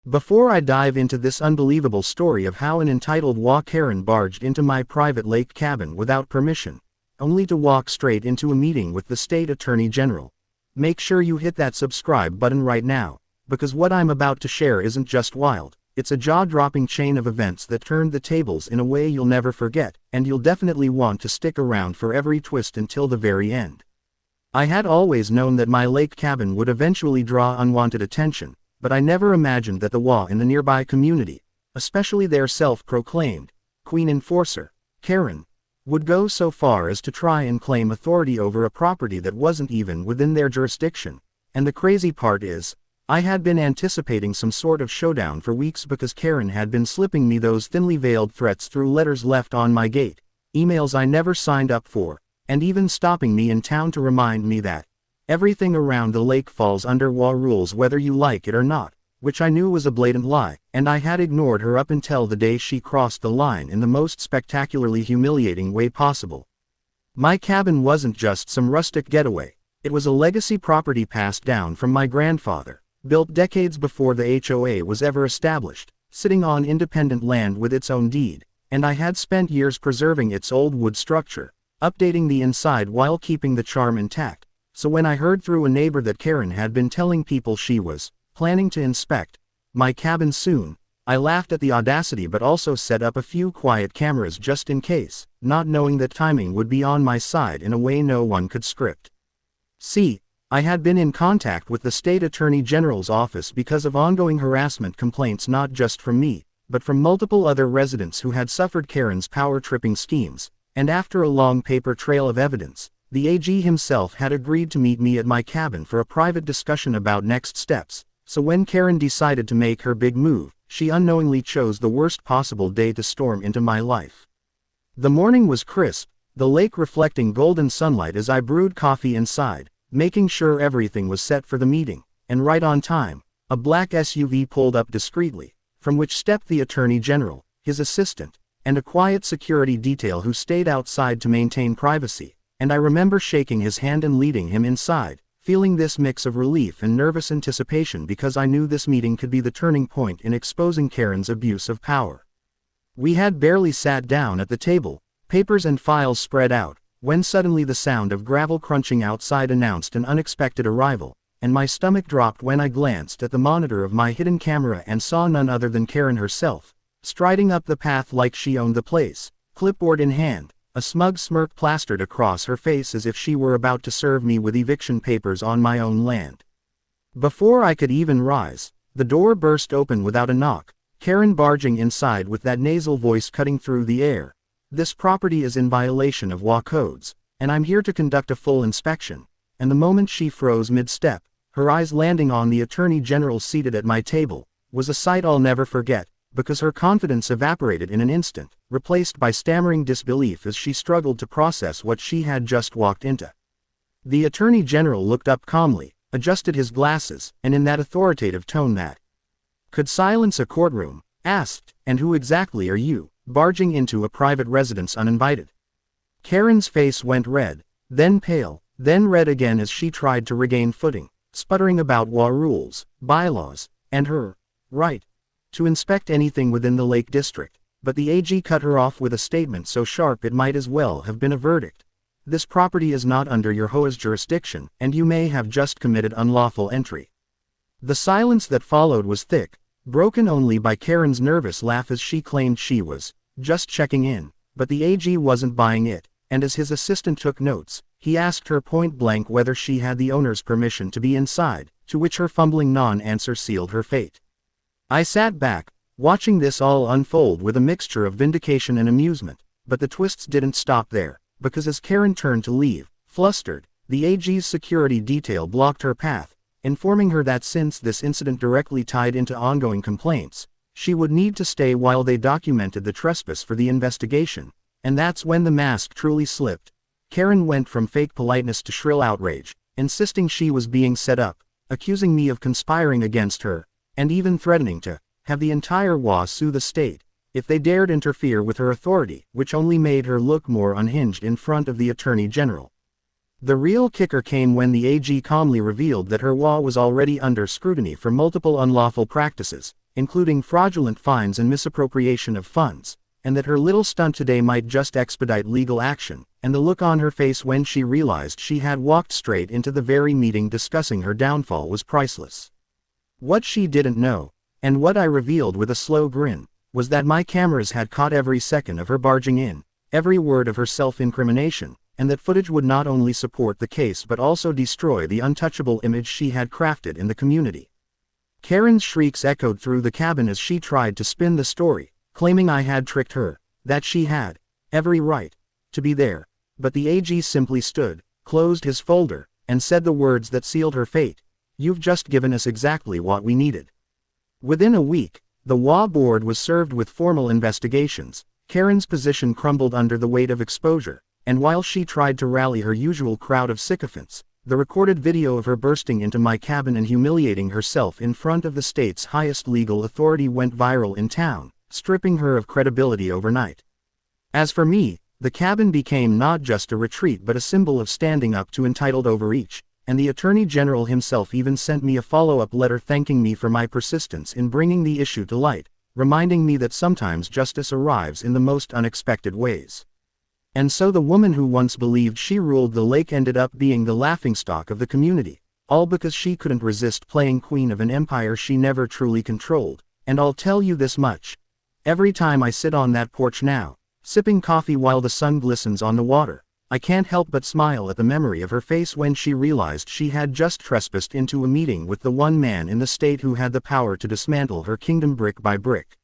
Before I dive into this unbelievable story of how an entitled HOA Karen barged into my private lake cabin without permission, only to walk straight into a meeting with the state attorney general, make sure you hit that subscribe button right now, because what I'm about to share isn't just wild, it's a jaw-dropping chain of events that turned the tables in a way you'll never forget, and you'll definitely want to stick around for every twist until the very end. I had always known that my lake cabin would eventually draw unwanted attention, but I never imagined that the HOA in the nearby community, especially their self-proclaimed Queen Enforcer, Karen, would go so far as to try and claim authority over a property that wasn't even within their jurisdiction. And the crazy part is, I had been anticipating some sort of showdown for weeks because Karen had been slipping me those thinly veiled threats through letters left on my gate, emails I never signed up for, and even stopping me in town to remind me that everything around the lake falls under HOA rules whether you like it or not, which I knew was a blatant lie, and I had ignored her up until the day she crossed the line in the most spectacularly humiliating way possible. My cabin wasn't just some rustic getaway, it was a legacy property passed down from my grandfather, built decades before the HOA was ever established, sitting on independent land with its own deed, and I had spent years preserving its old wood structure, updating the inside while keeping the charm intact. So when I heard through a neighbor that Karen had been telling people she was planning to inspect my cabin soon, I laughed at the audacity but also set up a few quiet cameras just in case, not knowing that timing would be on my side in a way no one could script. See, I had been in contact with the state attorney general's office because of ongoing harassment complaints not just from me, but from multiple other residents who had suffered Karen's power-tripping schemes, and after a long paper trail of evidence, the AG himself had agreed to meet me at my cabin for a private discussion about next steps. So when Karen decided to make her big move, she unknowingly chose the worst possible day to storm into my life. The morning was crisp, the lake reflecting golden sunlight as I brewed coffee inside, making sure everything was set for the meeting, and right on time, a black SUV pulled up discreetly, from which stepped the Attorney General, his assistant, and a quiet security detail who stayed outside to maintain privacy, and I remember shaking his hand and leading him inside, feeling this mix of relief and nervous anticipation because I knew this meeting could be the turning point in exposing Karen's abuse of power. We had barely sat down at the table, papers and files spread out, when suddenly the sound of gravel crunching outside announced an unexpected arrival, and my stomach dropped when I glanced at the monitor of my hidden camera and saw none other than Karen herself, striding up the path like she owned the place, clipboard in hand, a smug smirk plastered across her face as if she were about to serve me with eviction papers on my own land. Before I could even rise, the door burst open without a knock, Karen barging inside with that nasal voice cutting through the air. "This property is in violation of HOA codes, and I'm here to conduct a full inspection." And the moment she froze mid-step, her eyes landing on the Attorney General seated at my table, was a sight I'll never forget, because her confidence evaporated in an instant, replaced by stammering disbelief as she struggled to process what she had just walked into. The Attorney General looked up calmly, adjusted his glasses, and in that authoritative tone that could silence a courtroom, asked, "And who exactly are you, barging into a private residence uninvited?" Karen's face went red, then pale, then red again as she tried to regain footing, sputtering about HOA rules, bylaws, and her right to inspect anything within the Lake District, but the AG cut her off with a statement so sharp it might as well have been a verdict. "This property is not under your HOA's jurisdiction, and you may have just committed unlawful entry." The silence that followed was thick, broken only by Karen's nervous laugh as she claimed she was just checking in, but the AG wasn't buying it, and as his assistant took notes, he asked her point-blank whether she had the owner's permission to be inside, to which her fumbling non-answer sealed her fate. I sat back, watching this all unfold with a mixture of vindication and amusement, but the twists didn't stop there, because as Karen turned to leave, flustered, the AG's security detail blocked her path, informing her that since this incident directly tied into ongoing complaints, she would need to stay while they documented the trespass for the investigation, and that's when the mask truly slipped. Karen went from fake politeness to shrill outrage, insisting she was being set up, accusing me of conspiring against her, and even threatening to have the entire HOA sue the state if they dared interfere with her authority, which only made her look more unhinged in front of the Attorney General. The real kicker came when the AG calmly revealed that her HOA was already under scrutiny for multiple unlawful practices, including fraudulent fines and misappropriation of funds, and that her little stunt today might just expedite legal action, and the look on her face when she realized she had walked straight into the very meeting discussing her downfall was priceless. What she didn't know, and what I revealed with a slow grin, was that my cameras had caught every second of her barging in, every word of her self-incrimination, and that footage would not only support the case but also destroy the untouchable image she had crafted in the community. Karen's shrieks echoed through the cabin as she tried to spin the story, claiming I had tricked her, that she had every right to be there. But the AG simply stood, closed his folder, and said the words that sealed her fate: "You've just given us exactly what we needed." Within a week, the HOA board was served with formal investigations. Karen's position crumbled under the weight of exposure, and while she tried to rally her usual crowd of sycophants, the recorded video of her bursting into my cabin and humiliating herself in front of the state's highest legal authority went viral in town, stripping her of credibility overnight. As for me, the cabin became not just a retreat but a symbol of standing up to entitled overreach, and the Attorney General himself even sent me a follow-up letter thanking me for my persistence in bringing the issue to light, reminding me that sometimes justice arrives in the most unexpected ways. And so the woman who once believed she ruled the lake ended up being the laughingstock of the community, all because she couldn't resist playing queen of an empire she never truly controlled. And I'll tell you this much: every time I sit on that porch now, sipping coffee while the sun glistens on the water, I can't help but smile at the memory of her face when she realized she had just trespassed into a meeting with the one man in the state who had the power to dismantle her kingdom brick by brick.